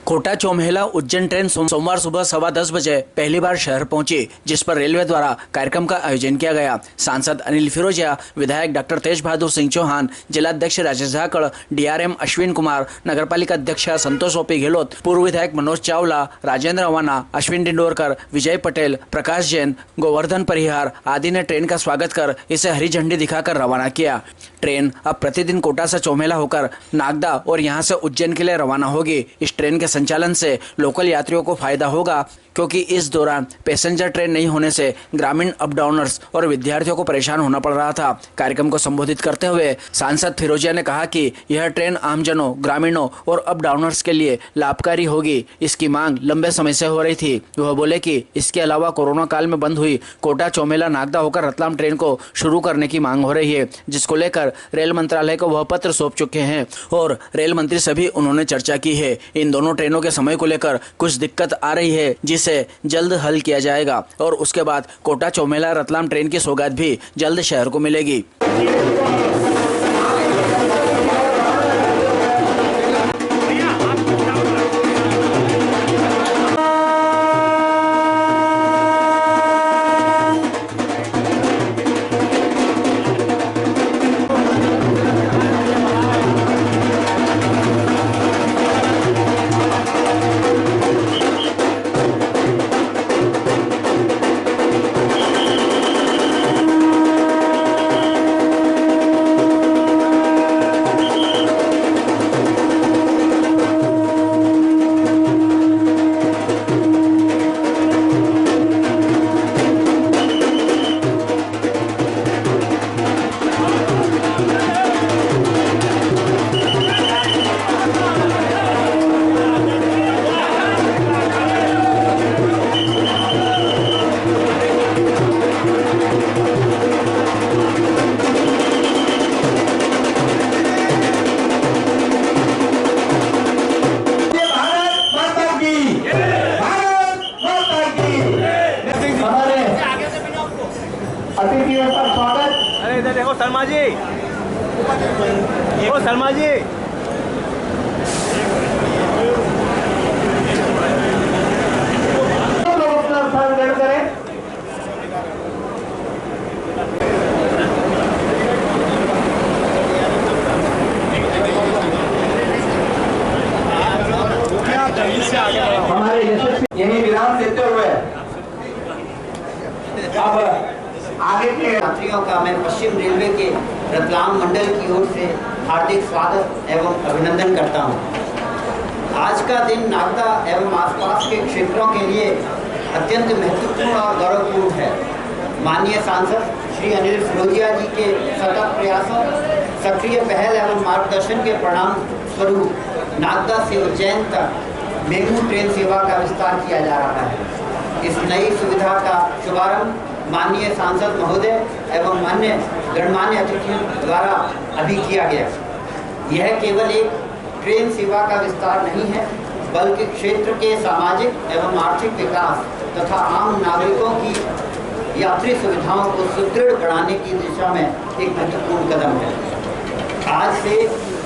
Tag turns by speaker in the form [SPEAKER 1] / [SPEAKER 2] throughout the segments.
[SPEAKER 1] Kota Chaumela Ujjain train सोमवार सुबह 10:15 बजे पहली बार शहर पहुंची, जिस पर रेलवे द्वारा कार्यक्रम का आयोजन किया गया। सांसद अनिल फिरोजिया, विधायक डॉक्टर तेज बहादुर सिंह चौहान, जिलाध्यक्ष राजेश झाकड़, डीआरएम अश्विन कुमार, नगरपालिका अध्यक्ष संतोष ओपी गहलोत, पूर्व विधायक मनोज चावला, राजेंद्र अवाना, अश्विन डिंडोरकर, विजय पटेल, प्रकाश जैन, गोवर्धन परिहार आदि ने ट्रेन का स्वागत कर इसे हरी झंडी दिखाकर रवाना किया। ट्रेन अब प्रतिदिन कोटा से चौमेला होकर नागदा और यहां से उज्जैन के लिए रवाना होगी। इस ट्रेन के संचालन से लोकल यात्रियों को फायदा होगा, क्योंकि इस दौरान पैसेंजर ट्रेन नहीं होने से ग्रामीण अप डाउनर्स और विद्यार्थियों को परेशान होना पड़ रहा था। कार्यक्रम को संबोधित करते हुए सांसद फिरोजिया ने कहा कि यह ट्रेन आमजनों, ग्रामीणों और अप डाउनर्स के लिए लाभकारी होगी। इसकी मांग लंबे समय से हो रही थी। वह बोले कि इसके अलावा कोरोना काल में बंद हुई कोटा चौमेला नागदा होकर रतलाम ट्रेन को शुरू करने की मांग हो रही है, जिसको लेकर रेल मंत्रालय को वह पत्र सौंप चुके हैं और रेल मंत्री से भी उन्होंने चर्चा की है। इन दोनों ट्रेनों के समय को लेकर कुछ दिक्कत आ रही है, जिसे जल्द हल किया जाएगा और उसके बाद कोटा चौमेला रतलाम ट्रेन की सौगात भी जल्द शहर को मिलेगी।
[SPEAKER 2] अतिथियों का स्वागत।
[SPEAKER 3] अरे इधर देखो शर्मा जी, देखो शर्मा जी।
[SPEAKER 2] लोग अपना स्थान ग्रहण करें। हमारे यशस्वी यही विराम देते हुए अब आगे के
[SPEAKER 4] यात्रियों का मैं पश्चिम रेलवे के रतलाम मंडल की ओर से हार्दिक स्वागत एवं अभिनंदन करता हूं। आज का दिन नागदा एवं आसपास के क्षेत्रों के लिए अत्यंत महत्वपूर्ण और गौरवपूर्ण है। माननीय सांसद श्री अनिल फिरोजिया जी के सतत प्रयासों, सक्रिय पहल एवं मार्गदर्शन के परिणाम स्वरूप नागदा से उज्जैन तक मेमू ट्रेन सेवा का विस्तार किया जा रहा है। इस नई सुविधा का शुभारंभ माननीय सांसद महोदय एवं अन्य गणमान्य अतिथियों द्वारा अभी किया गया। यह केवल एक ट्रेन सेवा का विस्तार नहीं है, बल्कि क्षेत्र के सामाजिक एवं आर्थिक विकास तथा आम नागरिकों की यात्री सुविधाओं को सुदृढ़ बनाने की दिशा में एक महत्वपूर्ण कदम है। आज से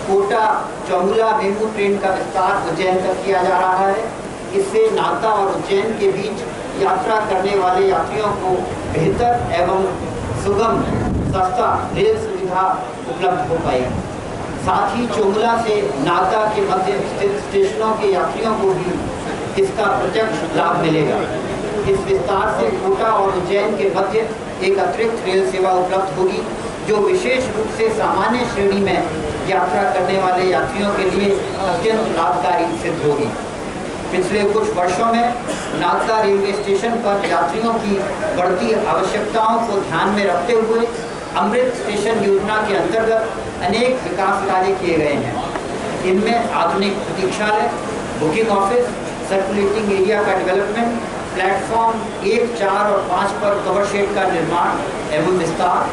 [SPEAKER 4] कोटा चौमेला मेमू ट्रेन का विस्तार उज्जैन तक किया जा रहा है। इससे नागदा और उज्जैन के बीच यात्रा करने वाले यात्रियों को बेहतर एवं सुगम सस्ता रेल सुविधा उपलब्ध हो पाएगी। साथ ही चौमेला से नागदा के मध्य स्थित स्टेशनों के यात्रियों को भी इसका प्रत्यक्ष लाभ मिलेगा। इस विस्तार से कोटा और उज्जैन के मध्य एक अतिरिक्त रेल सेवा उपलब्ध होगी, जो विशेष रूप से सामान्य श्रेणी में यात्रा करने वाले यात्रियों के लिए अत्यंत लाभकारी सिद्ध होगी। पिछले कुछ वर्षों में नागदा रेलवे स्टेशन पर यात्रियों की बढ़ती आवश्यकताओं को ध्यान में रखते हुए अमृत स्टेशन योजना के अंतर्गत अनेक विकास कार्य किए गए हैं। इनमें आधुनिक प्रतीक्षालय, बुकिंग ऑफिस, सर्कुलेटिंग एरिया का डेवलपमेंट, प्लेटफॉर्म 1, 4 और 5 पर कवर शेड का निर्माण एवं विस्तार,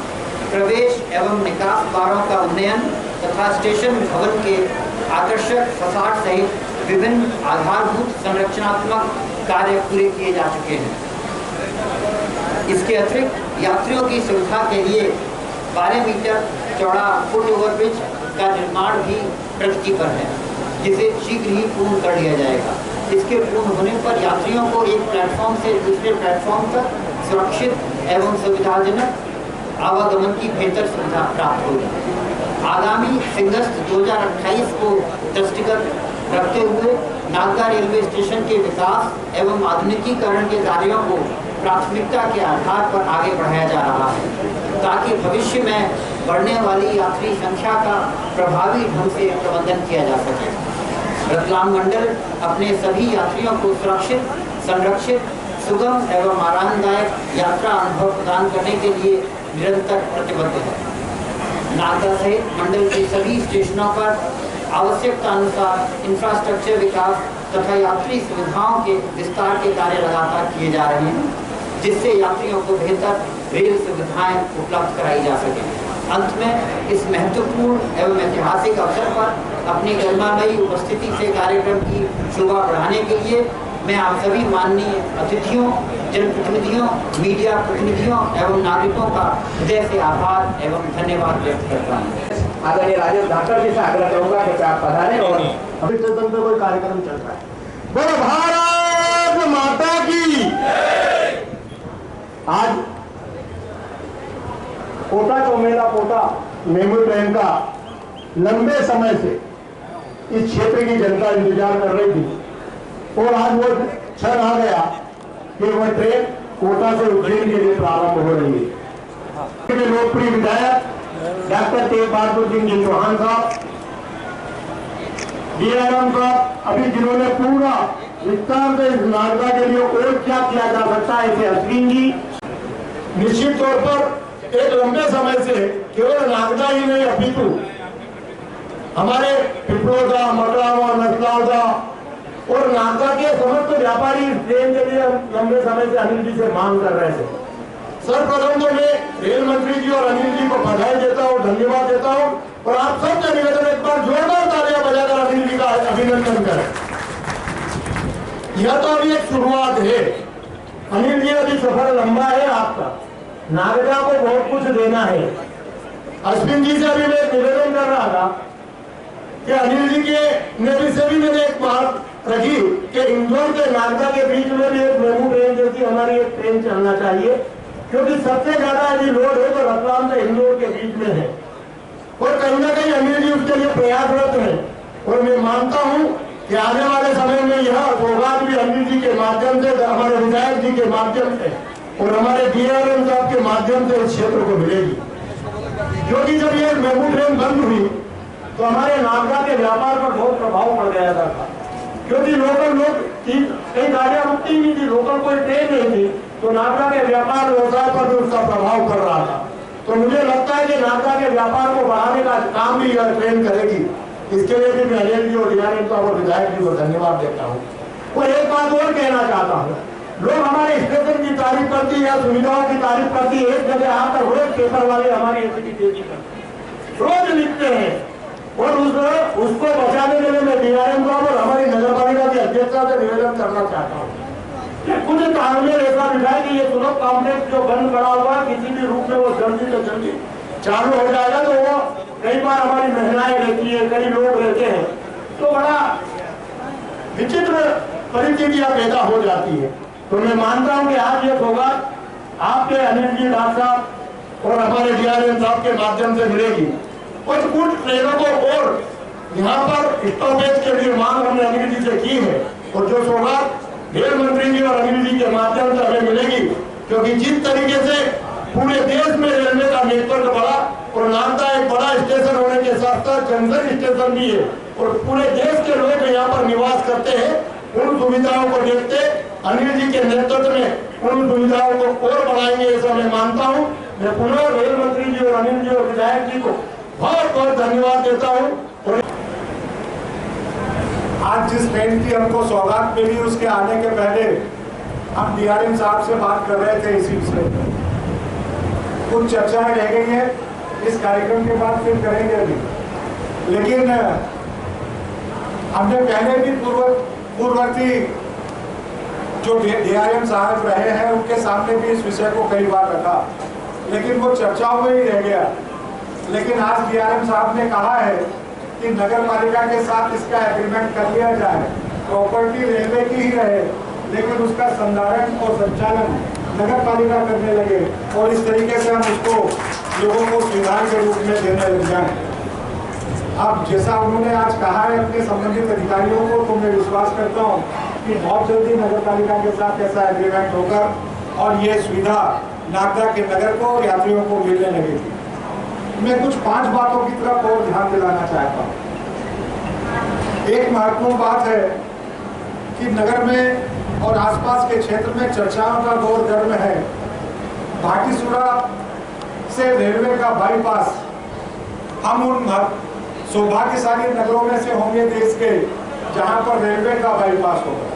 [SPEAKER 4] प्रवेश एवं निकास द्वारों का उन्नयन तथा स्टेशन भवन के आकर्षक फसाड सहित विभिन्न आधारभूत संरचनात्मक कार्य पूरे किए जा चुके हैं। इसके अतिरिक्त यात्रियों की सुविधा के लिए 12 मीटर चौड़ा फुट ओवरब्रिज का निर्माण भी प्रगति पर है। जिसे शीघ्र ही पूर्ण कर लिया जाएगा। इसके पूर्ण होने पर यात्रियों को एक प्लेटफॉर्म से दूसरे प्लेटफॉर्म तक सुरक्षित एवं सुविधाजनक आवागमन की बेहतर सुविधा प्राप्त होगी। आगामी सिंगस्त 2028 को दृष्टिगत रखते हुए नागदा रेलवे स्टेशन के विकास एवं आधुनिकीकरण के कार्यों को प्राथमिकता के आधार पर आगे बढ़ाया जा रहा है, ताकि भविष्य में बढ़ने वाली यात्री संख्या का प्रभावी ढंग से प्रबंधन किया जा सके। रतलाम मंडल अपने सभी यात्रियों को सुरक्षित, संरक्षित, सुगम एवं आरामदायक यात्रा अनुभव प्रदान करने के लिए निरंतर प्रतिबद्ध है। नागदा सहित मंडल के सभी स्टेशनों पर आवश्यकता अनुसार इंफ्रास्ट्रक्चर विकास तथा यात्री सुविधाओं के विस्तार के कार्य लगातार किए जा रहे हैं, जिससे यात्रियों को बेहतर रेल सुविधाएं उपलब्ध कराई जा सके। अंत में इस महत्वपूर्ण एवं ऐतिहासिक अवसर पर अपनी गरिमामयी उपस्थिति से कार्यक्रम की शोभा बढ़ाने के लिए मैं आप सभी माननीय अतिथियों, जनप्रतिनिधियों, मीडिया प्रतिनिधियों एवं नागरिकों का हृदय से आभार एवं धन्यवाद व्यक्त करता हूँ।
[SPEAKER 2] आदरणीय राजेश धाकड़ जी से आग्रह करूंगा कि आप पधारें और अभी स्टेशन पे कोई कार्यक्रम चल रहा है। बोलो भारत माता की। आज कोटा चौमेला कोटा मेमू ट्रेन का लंबे समय से इस क्षेत्र की जनता इंतजार कर रही थी और आज वो क्षण आ गया कि वह ट्रेन कोटा से उज्जैन के लिए प्रारंभ हो रही है। लोकप्रिय विधायक डॉक्टर तेज बहादुर सिंह जी चौहान साहब, DRM साहब, अभी जिन्होंने पूरा विस्तार से इस नागदा के लिए और क्या किया जा सकता है इसे अश्विन जी निश्चित तौर पर एक लंबे समय से केवल नागदा ही नहीं अपितु हमारे पिपलोदा, मडरावा, नसलावदा और नागदा के समस्त व्यापारी ट्रेन के लिए लंबे समय से अनिल जी से मांग कर रहे थे। सर्वप्रथम तो मैं रेल मंत्री जी और अनिल जी को बधाई देता हूँ, धन्यवाद देता हूँ और आप सबसे निवेदन एक बार जोरदार तालियां बजाकर अनिल जी का अभिनंदन करें। यह तो अभी एक शुरुआत है। अनिल जी अभी सफर लंबा है आपका, नागदा को बहुत कुछ देना है। अश्विन जी से अभी मैं निवेदन कर रहा था कि अनिल जी के नेतृत्व से भी मैंने एक बात रखी कि इंदौर के नागदा के बीच में भी एक मेमू ट्रेन जैसी हमारी एक ट्रेन चलना चाहिए, क्योंकि सबसे ज्यादा यदि लोड है तो रतलाम से इंदौर के बीच में है और कहीं ना कहीं अनिल जी उसके लिए प्रयासरत है। और मैं मानता हूं कि आने वाले समय में यह सौगात भी अनिल जी के माध्यम से, हमारे विधायक जी के माध्यम से और हमारे DRM साहब के माध्यम से इस क्षेत्र को मिलेगी। क्योंकि जब ये मेमू ट्रेन बंद हुई तो हमारे नागदा के व्यापार पर बहुत प्रभाव पड़ गया था, क्योंकि लोकल लोग कई गाड़ियां रुकती नहीं थी, लोकल कोई ट्रेन नहीं थी, तो नागदा के व्यापार व्यवसाय पर भी उसका प्रभाव कर रहा था। तो मुझे लगता है कि नागदा के व्यापार को बढ़ाने का काम भी यह ट्रेन करेगी। इसके लिए भी मैं अनिल जी और DRM साहब और विधायक जी को धन्यवाद देता हूँ। और एक बात और कहना चाहता हूँ, लोग हमारे स्टेशन की तारीफ करती है, सुविधाओं की तारीफ करती है, एक जगह आकर रोज पेपर वाले हमारी स्थिति रोज लिखते हैं और उसको बचाने के लिए मैं DRM साहब और हमारी नगर पालिका की अध्यक्षता से निवेदन करना चाहता हूँ। कुछ तालमेल ऐसा बिठाए कि ये सुलभ कॉम्प्लेक्स जो बंद पड़ा हुआ किसी भी रूप में वो जल्दी से जल्दी चालू हो जाएगा। तो वो कई बार हमारी महिलाएं रहती है, कई लोग रहते हैं, तो बड़ा विचित्र परिस्थितियां पैदा हो जाती है। तो मैं मानता हूं कि आज ये सौगात आपके अनिल जी डॉक्टर साहब और हमारे DRM साहब के माध्यम से मिलेगी। कुछ ट्रेनों को और यहाँ पर स्टॉपेज के लिए मांग हमने अनिल जी से की है और जो सौगात रेल मंत्री जी और अनिल जी के माध्यम से हमें मिलेगी, क्योंकि जिस तरीके से पूरे देश में रेलवे का नेटवर्क बढ़ा और नागदा एक बड़ा स्टेशन होने के साथ साथ जंक्शन स्टेशन भी है और पूरे देश के लोग यहाँ पर निवास करते हैं, उन सुविधाओं को देखते अनिल जी के नेतृत्व में उन सुविधाओं को और बढ़ाएंगे ऐसा मैं मानता हूँ। मैं पुनः रेल मंत्री जी और अनिल जी और विधायक जी को बहुत बहुत धन्यवाद देता हूँ। और
[SPEAKER 3] आज जिस ट्रेन की हमको सौगात मिली उसके आने के पहले हम DRM साहब से बात कर रहे थे, इसी विषय में कुछ चर्चाएं रह गई हैं, इस कार्यक्रम के बाद फिर करेंगे अभी। लेकिन हमने पहले भी पूर्ववर्ती जो DRM साहब रहे हैं उनके सामने भी इस विषय को कई बार रखा, लेकिन वो चर्चाओं में ही रह गया। लेकिन आज DRM साहब ने कहा है कि नगर पालिका के साथ इसका एग्रीमेंट कर लिया जाए, प्रॉपर्टी रेलवे की ही रहे लेकिन उसका संधारण और संचालन नगर पालिका करने लगे और इस तरीके से हम उसको लोगों को सुविधा के रूप में देने लग जाए। अब जैसा उन्होंने आज कहा है अपने संबंधित अधिकारियों को, तो मैं विश्वास करता हूँ कि बहुत जल्दी नगर पालिका के साथ ऐसा एग्रीमेंट होगा और ये सुविधा नागदा के नगर को और यात्रियों को मिलने लगेगी। मैं कुछ 5 बातों की तरफ और ध्यान दिलाना चाहता हूँ। एक महत्वपूर्ण बात है कि नगर में और आसपास के क्षेत्र में चर्चाओं का दौर गर्म है। भाटीसुरा से रेलवे का बाईपास हम उन सौभाग्यशाली नगरों में से होंगे देश के जहां पर रेलवे का बाईपास होगा,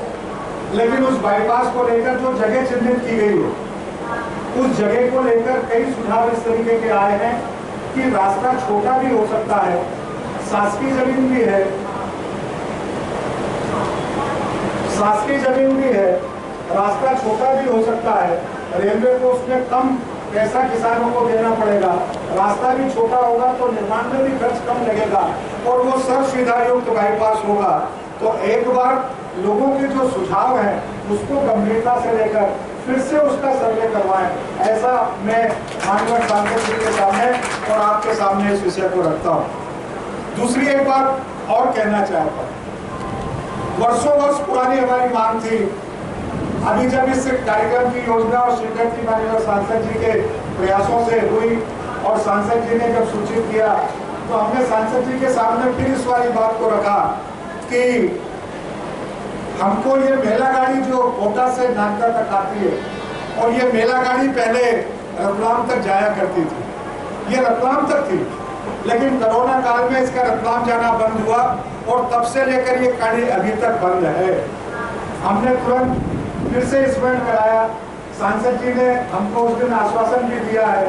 [SPEAKER 3] लेकिन उस बाईपास को लेकर जो जगह चिन्हित की गई है उस जगह को लेकर कई सुझाव इस तरीके के आए हैं कि रास्ता छोटा भी हो सकता है, शासकीय जमीन भी है, रास्ता छोटा भी हो सकता है, रेलवे को उसमें कम पैसा किसानों को देना पड़ेगा, रास्ता भी छोटा होगा तो निर्माण में भी खर्च कम लगेगा और वो सर्व सुविधा युक्त बाईपास होगा। तो एक बार लोगों के जो सुझाव हैं उसको गंभीरता से लेकर फिर से उसका सर्वे करवाएं, ऐसा मैं माननीय सांसद जी के सामने और आपके सामने इस विषय को रखता हूँ। दूसरी एक बात और कहना चाहता हूँ, वर्षों वर्ष पुरानी हमारी मांग थी, अभी जब इस कार्यक्रम की योजना और स्वीकृति माननीय सांसद जी के प्रयासों से हुई और सांसद जी ने जब सूचित किया तो हमने सांसद जी के सामने फिर इस वाली बात को रखा कि हमको ये मेला गाड़ी जो कोटा से नागदा तक आती है और ये मेला गाड़ी पहले रतलाम तक जाया करती थी, ये रतलाम तक थी, लेकिन कोरोना काल में इसका रतलाम जाना बंद हुआ और तब से लेकर ये गाड़ी अभी तक बंद है। हमने तुरंत फिर से स्मरण कराया, सांसद जी ने हमको उस दिन आश्वासन भी दिया है।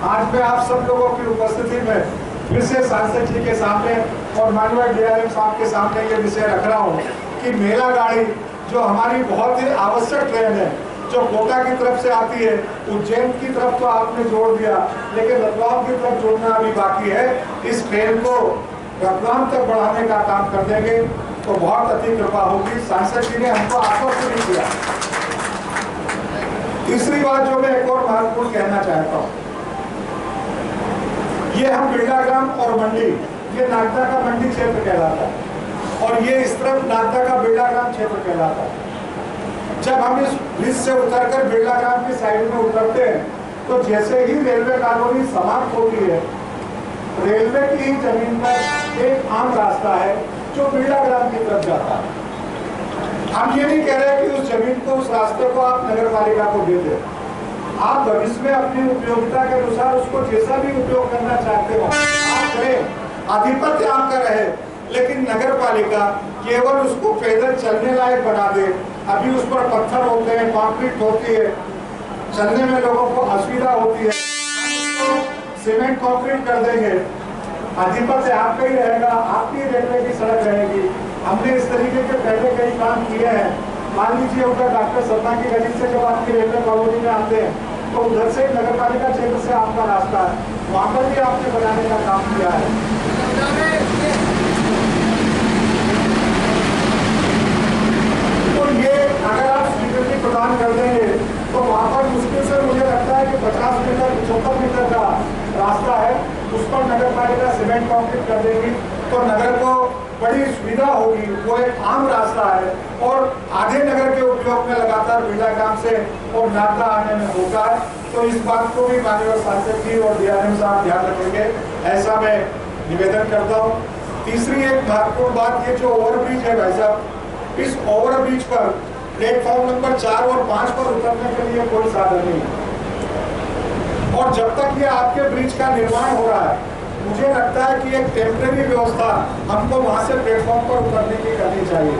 [SPEAKER 3] आज मैं आप सब लोगों की उपस्थिति में फिर से सांसद जी के सामने और माननीय डीआरएम साहब के सामने ये विषय रख रहा हूँ कि मेला गाड़ी जो हमारी बहुत ही आवश्यक ट्रेन है, जो कोटा की तरफ से आती है, उज्जैन की तरफ तो आपने जोड़ दिया लेकिन रतलाम की तरफ जोड़ना अभी बाकी है। इस ट्रेन को रतलाम तक बढ़ाने का काम कर देंगे तो बहुत अति कृपा होगी। सांसद जी ने हमको आश्वस्त किया। तीसरी बात जो मैं एक और महत्वपूर्ण कहना चाहता हूँ, ये हम बिरलाग्राम और मंडी, ये नागदा का मंडी क्षेत्र कहलाता है और ये इस तरफ नागदा का बिरलाग्राम क्षेत्र कहलाता है। जब हम इस ब्रिज से उतरकर बिरलाग्राम की साइड में उतरते हैं तो जैसे ही रेलवे कॉलोनी समाप्त होती है, रेलवे की ही जमीन पर एक आम रास्ता है जो बिरलाग्राम की तरफ जाता है। हम ये नहीं कह रहे कि उस जमीन को, उस रास्ते को आप नगर पालिका को दे दें, आप भविष्य में अपनी उपयोगिता के अनुसार उसको जैसा भी उपयोग करना चाहते हो आप करें, आधिपत्य आपका रहे, लेकिन नगर पालिका केवल उसको पैदल चलने लायक बना दे। अभी उस पर पत्थर होते हैं, कंक्रीट होती है, चलने में लोगों को असुविधा होती है, सीमेंट कंक्रीट कर देंगे, आधिपत्य आपका ही रहेगा, आपकी रेलवे की सड़क रहेगी। हमने इस तरीके के पहले कई काम किए हैं। मान लीजिए उधर डॉक्टर सत्ता की गली से जब आपकी रेलवे कॉलोनी में आते हैं तो उधर से नगर पालिका क्षेत्र से आपका रास्ता है, वहां पर भी आपने बनाने का काम किया है। तो ये अगर आप स्वीकृति प्रदान कर देंगे तो वहां पर मुश्किल से मुझे लगता है कि 50 मीटर 75 मीटर का रास्ता है, उस पर नगर पालिका सीमेंट कंक्रीट कर देगी तो नगर को बड़ी सुविधा होगी। वो एक आम रास्ता है और आधे नगर के उपयोग में लगातार बिरलाग्राम से और नागदा आने में होता है। तो इस बात को भी माननीय सांसद जी और डीआरएम साहब ध्यान रखेंगे, ऐसा मैं निवेदन करता हूँ। तीसरी एक महत्वपूर्ण बात, ये जो ओवरब्रिज है भाई साहब, इस ओवरब्रिज पर प्लेटफॉर्म नंबर 4 और 5 पर उतरने के लिए कोई साधन नहीं है और जब तक ये आपके ब्रिज का निर्माण हो रहा है मुझे लगता है कि एक टेम्परेरी व्यवस्था हमको वहां से प्लेटफॉर्म पर उतरने की करनी चाहिए।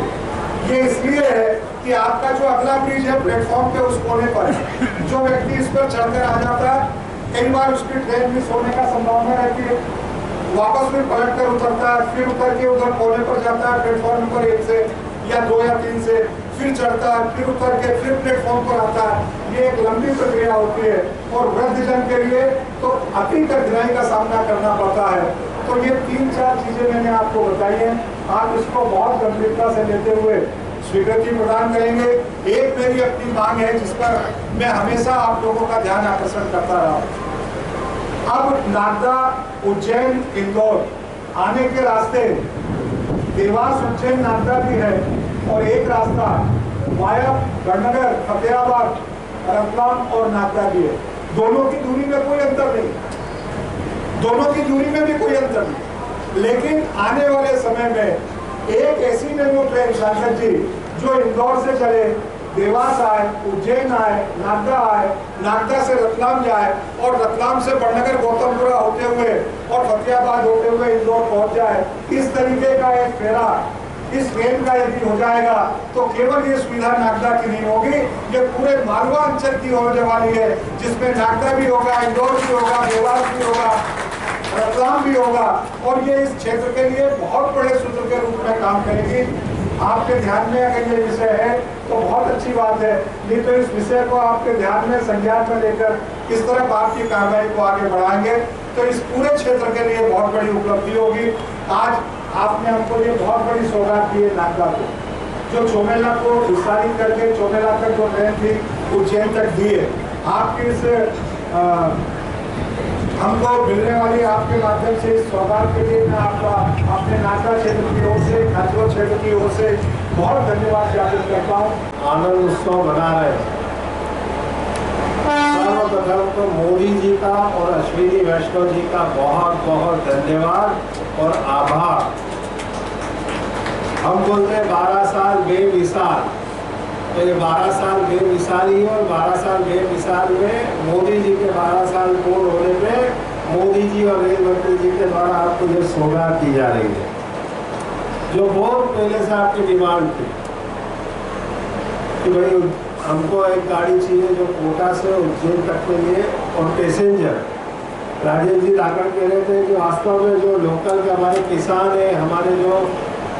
[SPEAKER 3] ये इसलिए है कि आपका जो अगला ब्रिज है प्लेटफॉर्म के उस कोने पर, जो व्यक्ति इस पर चढ़कर आ जाता है कई बार उसकी ट्रेन मिस होने का संभावना रहती है, वापस भी पलट कर उतरता है, फिर उतर के उधर कोने पर जाता है प्लेटफॉर्म नंबर 1 से या 2 या 3 से, फिर चढ़ता है, फिर उतर के फिर प्लेटफॉर्म पर आता है। ये एक लंबी प्रक्रिया होती है और वृद्धजन के लिए तो अति कठिनाई का सामना करना पड़ता है। तो ये 3-4 चीजें मैंने आपको बताई हैं। आप इसको बहुत गंभीरता से लेते हुए स्वीकृति प्रदान करेंगे। एक मेरी अपनी मांग है जिस पर मैं हमेशा आप लोगों का ध्यान आकर्षण करता रहा हूं। अब नागदा, उज्जैन, इंदौर आने के रास्ते देवास, उज्जैन, नागदा भी है और एक रास्ता वाया गढ़नगर, फतेहाबाद, रतलाम और नागदा भी है। दोनों की दूरी में कोई अंतर नहीं, दोनों की दूरी में भी कोई अंतर नहीं, लेकिन आने वाले समय में एक ऐसी मेमू ट्रेन सांसद जी जो इंदौर से चले, देवास आए, उज्जैन आए, नागदा आए, नागदा से रतलाम जाए और रतलाम से बड़नगर, गौतमपुरा होते हुए और फतेहाबाद होते हुए इंदौर पहुंच जाए। इस तरीके का एक फेरा इस ट्रेन का यदि हो जाएगा तो केवल ये सुविधा नागदा की नहीं होगी, ये पूरे मालवा अंचल की होने वाली है, जिसमें नागदा भी होगा, इंदौर भी होगा, देवास भी होगा, रतलाम भी होगा और ये इस क्षेत्र के लिए बहुत बड़े सूत्र के रूप में काम करेगी। आपके ध्यान में अगर ये विषय है तो बहुत अच्छी बात है, नहीं तो इस विषय को आपके ध्यान में, संज्ञान में लेकर किस तरफ आपकी कार्रवाई को आगे बढ़ाएंगे तो इस पूरे क्षेत्र के लिए बहुत बड़ी उपलब्धि होगी। आज आपने हमको ये बहुत बड़ी सौगात दी है नागदा को, जो चोमेला को विस्तारित करके चोमेला तक जो ट्रेन थी उज्जैन तक दी है। आपकी इस हमको मिलने वाली आपके माध्यम से इस सौगात के लिए मैं आपका अपने नागदा क्षेत्र की ओर से, खासगढ़ क्षेत्र की ओर से बहुत धन्यवाद ज्ञापित करता हूँ।
[SPEAKER 5] आनंद उत्सव मना रहे हैं। सर्वप्रथम तो मोदी जी का और अश्विनी वैष्णव जी का बहुत बहुत धन्यवाद और आभार। हम बोलते हैं 12 साल बेमिसाल, तो ये 12 साल बेमिसाल ही है और 12 साल बेमिसाल में मोदी जी के 12 साल पूर्ण होने पे मोदी जी और रेल मंत्री जी के द्वारा आपको ये सौगात दी जा रही है, जो बहुत पहले से आपकी डिमांड थी कि भाई हमको एक गाड़ी चाहिए जो कोटा से उज्जैन तक के लिए और पैसेंजर। राजेश जी लाकर कह रहे थे कि वास्तव में जो लोकल के हमारे किसान हैं, हमारे जो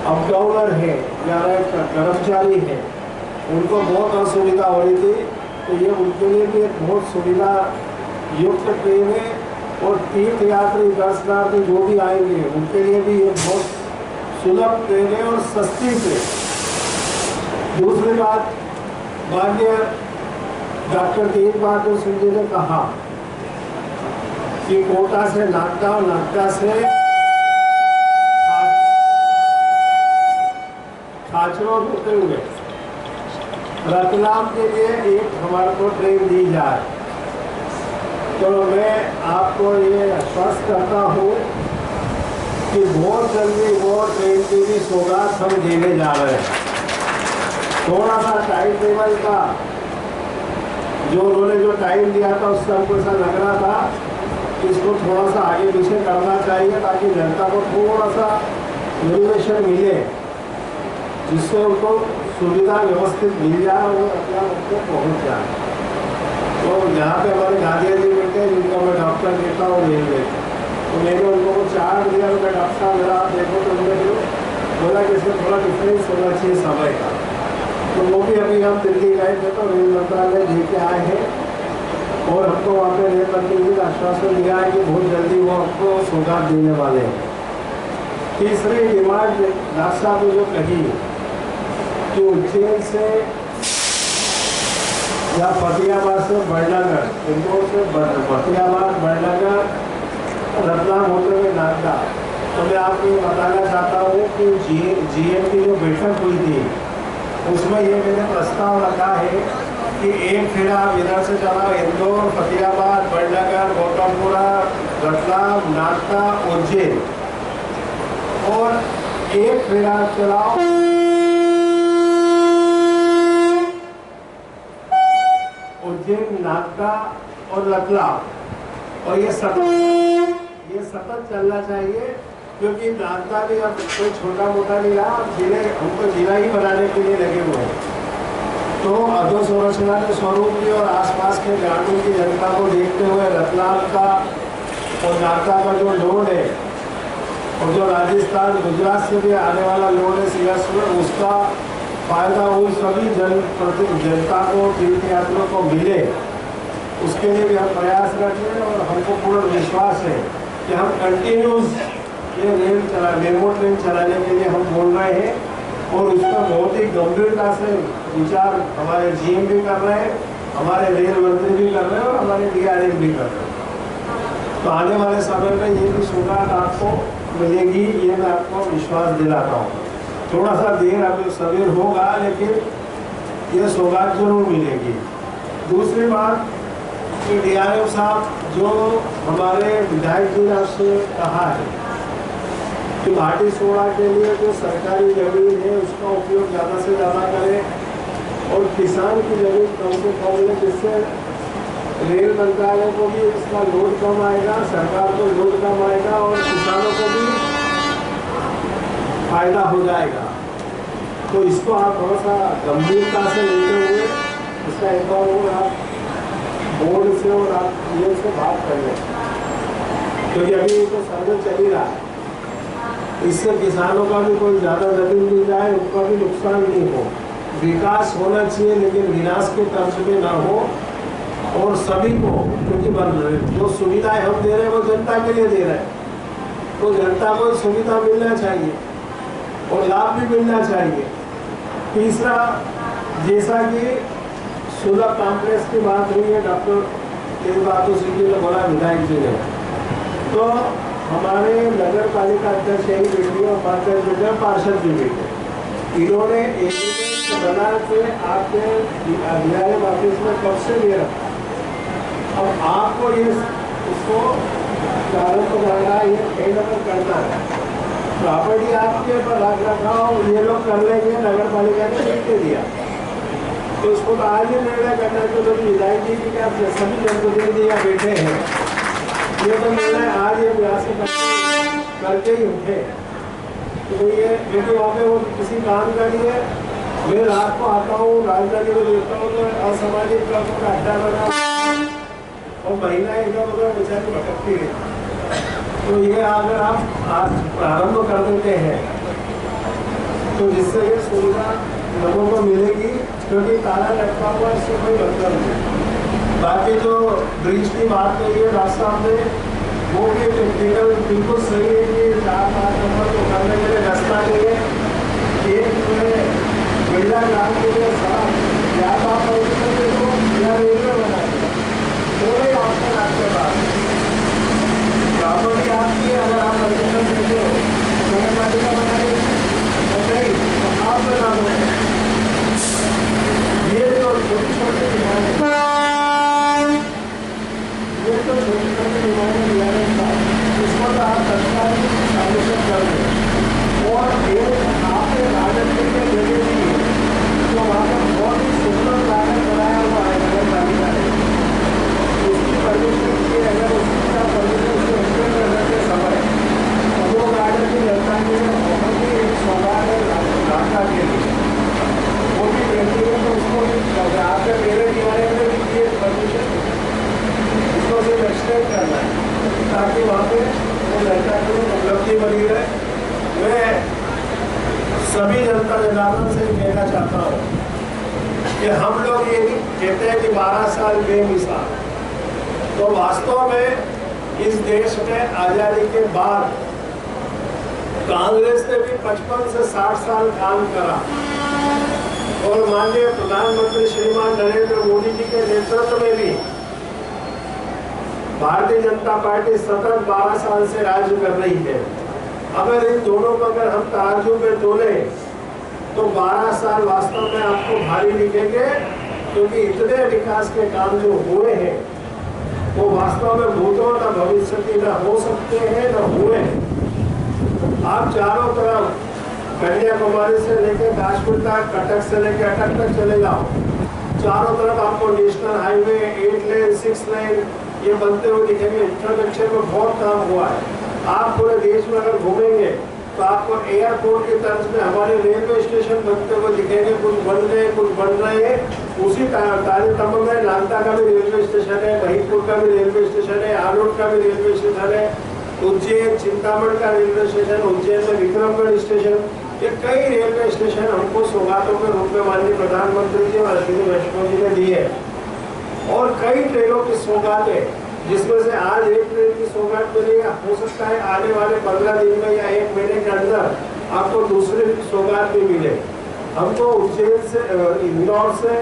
[SPEAKER 5] अपडाउनर हैं या कर्मचारी हैं, उनको बहुत असुविधा हो रही थी, तो ये उनके लिए भी एक बहुत सुविधा युक्त ट्रेन है और तीर्थ यात्री, दर्शनार्थी जो भी आएंगे उनके लिए भी ये बहुत सुलभ ट्रेन है और सस्ती ट्रेन। दूसरी बात, माननीय डॉक्टर तेज बहादुर सिंह जी ने कहा कि कोटा से नागदा और नागदा से खाचरों होते हुए रतलाम के लिए एक हमारे को ट्रेन दी जाए। तो मैं आपको ये आश्वस्त करता हूँ कि बहुत जल्दी वो ट्रेन की भी सौगात हम देने जा रहे हैं। थोड़ा सा टाइम टेबल का जो उन्होंने जो टाइम दिया था उससे हमको ऐसा लग रहा था कि इसको थोड़ा सा आगे पीछे करना चाहिए ताकि जनता को थोड़ा सा मोटिवेशन मिले, जिससे उनको सुविधा व्यवस्थित मिल जाए और वो अपना उनको पहुँच जाए। तो यहाँ पे हमारे गांधी जी मिलते हैं जिनको मैं डॉक्टर देता हूँ रेलवे, तो मैंने उनको 4 दिया, मैं डॉक्टर साहब मेरा आप देखो तो उन्होंने बोला कि इसमें थोड़ा डिफरेंस होना चाहिए समय का। तो वो भी अभी हम दिल्ली गए थे तो रेल मंत्रालय लेके आए हैं और हमको वहाँ पे रेल मंत्री जी का आश्वासन दिया है कि बहुत जल्दी वो हमको सौगात देने वाले हैं। तीसरी डिमांड डॉक्टर साहब ने जो कही कि उज्जैन से या फतेहाबाद से बड़नगर, इंदौर से फतेहाबाद, बड़नगर, रतलाम होते हुए नागदा, तो मैं आपको ये बताना चाहता हूँ कि जीएम की जो बैठक हुई थी उसमें ये मैंने प्रस्ताव रखा है कि एक फेरा आप इधर से चलाओ, इंदौर, फतेहाबाद, बड़नगर, गौतमपुरा, रतलाम, नागदा, उज्जैन, और एक फेरा चलाओ उज्जैन, नागदा और रतलाम, और ये सतत चलना चाहिए क्योंकि नागदा भी अब कोई छोटा मोटा नहीं रहा, जिले हमको जिला ही बनाने के लिए लगे हुए हैं। तो अधोसंरचना के स्वरूप की और आसपास के ग्रामीण की जनता को देखते हुए रतलाम का और नागदा का जो लोड है और जो राजस्थान, गुजरात से भी आने वाला लोड है सीएस में, उसका फायदा उन सभी जनता को, तीर्थयात्रियों को मिले, उसके लिए भी हम प्रयास रखें और हमको पूर्ण विश्वास है कि हम कंटिन्यूस ये मेमो ट्रेन चलाने के लिए हम बोल रहे हैं और उसमें बहुत ही गंभीरता से विचार हमारे जीएम भी कर रहे हैं, हमारे रेल मंत्री भी कर रहे हैं और हमारे डीआरएम भी कर रहे हैं। तो आने वाले समय में ये भी सौगात आपको मिलेगी, ये मैं आपको विश्वास दिलाता हूँ। थोड़ा सा देर अब सवेर होगा, लेकिन ये सौगात जरूर मिलेगी। दूसरी बात कि डीआरएम साहब जो हमारे विधायक जी ने आपसे कहा है कि भाटी सोड़ा के लिए जो सरकारी जमीन है उसका उपयोग ज़्यादा से ज़्यादा करें और किसान की जमीन कम से कम ले, जिससे रेल मंत्रालय को भी इसका लोड कम आएगा, सरकार को लोड कम आएगा और किसानों को भी फायदा हो जाएगा। तो इसको आप थोड़ा सा गंभीरता से लेते हुए इसका एक और आप बोर्ड से और आप ये से बात कर लें, क्योंकि अभी तो सर्वे चल ही रहा है। इससे किसानों का भी कोई ज़्यादा जमीन मिल जाए, उनका भी नुकसान नहीं हो। विकास होना चाहिए लेकिन विनाश के तर्ज में ना हो और सभी को, क्योंकि जो सुविधाएं हम दे रहे हैं वो जनता के लिए दे रहे हैं, तो जनता को सुविधा मिलना चाहिए और लाभ भी मिलना चाहिए। तीसरा, जैसा कि सुलभ कॉम्प्लेक्स की बात हुई है, डॉक्टर तेज बहादुर सिंह जी ने बोला, विधायक जी ने, तो हमारे नगर पालिका अध्यक्ष यही बैठी और पार्षद बैठे, पार्षद भी बैठे, इन्होंने एग्रीमेंट बना के आपके डीआरएम ऑफिस में कब से ले रखा। अब आपको ये उसको प्रारंभ करना है, ये हैंडओवर करना है। प्रॉपर्टी आपके पर रख रखा हो, ये लोग कर लेंगे, नगर पालिका ने लिख के दिया, तो उसको तो आज ही निर्णय करना है। तो विधायक जी की क्या सभी जनप्रतिनिधि यहाँ बैठे हैं, ये तो निर्णय आज ये प्रयास करके ही उठे। तो ये क्योंकि वहाँ पे वो किसी काम का नहीं है। मैं रात को आता हूँ, राजधानी में देखता हूँ तो असामाजिक तत्वों का अड्डा बना और महिला इधर उधर बेचारी भटकती है। तो ये अगर आप आज प्रारंभ कर देते हैं तो जिससे ये सुविधा लोगों को मिलेगी, क्योंकि ताला लटका हुआ इससे कोई मतलब नहीं। बाकी जो ब्रिज की बात कही है रास्ता में, वो भी टेक्निकल बिल्कुल सही है कि 4-5 नंबर को करने के लिए रास्ता चाहिए। एक जो है बिरला ग्राम के लिए या तो आप या रेलवे बनाइए, पूरे ऑप्शन आपके पास। प्रॉपर्टी आपकी, अगर आप परमिशन देते हो नगर पालिका बनाइए, तो नहीं तो आप बना दो। ये जो छोटी छोटी डिमांड, ये तो छोटी छोटी डिमांड इसको तो आप तत्काल सबमिशन कर दें। और एक आपने गार्डन के लिए जगह दी है, तो वहाँ पर बहुत ही सुंदर गार्डन बनाया हुआ है नगर पालिका ने, उसकी परमिशन की, अगर उसका परमिशन से एक्सटेंड करने के समय तो वो गार्डन की जनता के लिए बहुत ही एक सौगात है रास्ता के लिए, वो भी रहती है। तो उसको भी आपके मेरे किनारे में भी दिए परमिशन, उसको सिर्फ एक्सटेंड करना है ताकि वहाँ पे वो जनता की उपलब्धि बनी रहे। मैं सभी जनता जनार्दन से कहना चाहता हूँ कि हम लोग ये कहते हैं कि 12 साल बेमिसाल, तो वास्तव में इस देश में आज़ादी के बाद कांग्रेस ने भी 55 से 60 साल काम करा और माननीय प्रधानमंत्री श्रीमान नरेंद्र मोदी जी के नेतृत्व में भी भारतीय जनता पार्टी सतत 12 साल से राज्य कर रही है। अगर इन दोनों को अगर हम तराजू पे तोले तो 12 साल वास्तव में आपको भारी दिखेंगे, क्योंकि इतने विकास के काम जो हुए हैं वो वास्तव में भूतों न भविष्य की न हो सकते हैं न हुए हैं। आप चारों तरफ कन्याकुमारी से लेकर काश्मीर तक, कटक से लेकर अटक तक चले जाओ, चारों तरफ आपको नेशनल हाईवे 8 लेन 6 लेन ये बनते हुए दिखेंगे। इंफ्रास्ट्रक्चर में बहुत काम हुआ है। आप पूरे देश में अगर घूमेंगे तो आपको एयरपोर्ट के तर्ज में हमारे रेलवे स्टेशन बनते हुए दिखेंगे, कुछ बन रहे कुछ बन रहे हैं। उसी ताजेतम में लांता का भी रेलवे स्टेशन है, महिपुर का भी रेलवे स्टेशन है, आलोट का भी रेलवे स्टेशन है, उज्जैन चिंतामण का रेलवे स्टेशन, उज्जैन में विक्रमगढ़ स्टेशन, ये कई रेलवे स्टेशन हमको सौगातों के रूप में माननीय प्रधानमंत्री जी और अश्विनी वैष्णव जी ने दिए और कई ट्रेनों की सौगातें जिसमें से आज एक ट्रेन की सौगात मिली है। हो सकता है आने वाले 15 दिन में या 1 महीने के अंदर आपको दूसरी सौगात भी मिले। हमको उज्जैन से इंदौर से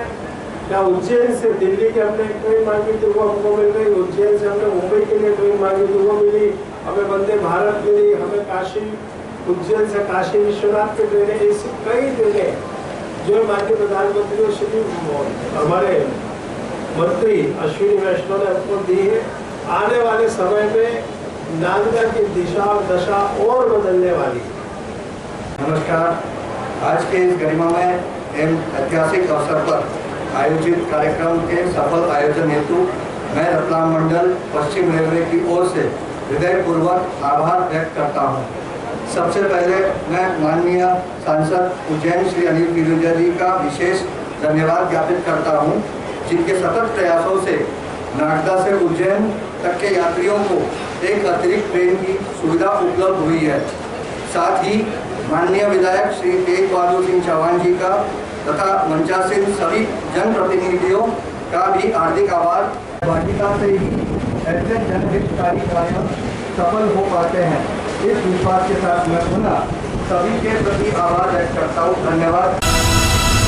[SPEAKER 5] या उज्जैन से दिल्ली की हमने एक ट्रेन मांगी थी, वो हमको मिल गई। उज्जैन से हमने मुंबई के लिए ट्रेन मांगी थी, वो मिली। हमें वंदे भारत मिली। हमें काशी, उज्जैन से काशी विश्वनाथ की ट्रेनें, ऐसी कई ट्रेनें जो माननीय प्रधानमंत्री और श्री हमारे मंत्री अश्विनी वैष्णव ने हमको दी है। आने वाले समय में नागदा की दिशा और दशा और बदलने वाली है।
[SPEAKER 6] नमस्कार। आज के इस गरिमामय एवं ऐतिहासिक अवसर पर आयोजित कार्यक्रम के सफल आयोजन हेतु मैं रतलाम मंडल पश्चिम रेलवे की ओर से हृदयपूर्वक आभार व्यक्त करता हूं। सबसे पहले मैं माननीय सांसद उज्जैन श्री अनिल फिरोजिया जी का विशेष धन्यवाद ज्ञापित करता हूं, जिनके सतत प्रयासों से नागदा से उज्जैन तक के यात्रियों को एक अतिरिक्त ट्रेन की सुविधा उपलब्ध हुई है। साथ ही माननीय विधायक श्री तेज बहादुर सिंह चौहान जी का तथा मंचासीन सभी जनप्रतिनिधियों का भी हार्दिक आभार। भागीदारी से ही ऐसे जनहितकारी कार्य सफल हो पाते हैं। इस विश्वास के साथ मैं पुनः सभी के प्रति आभार व्यक्त करता हूँ। धन्यवाद।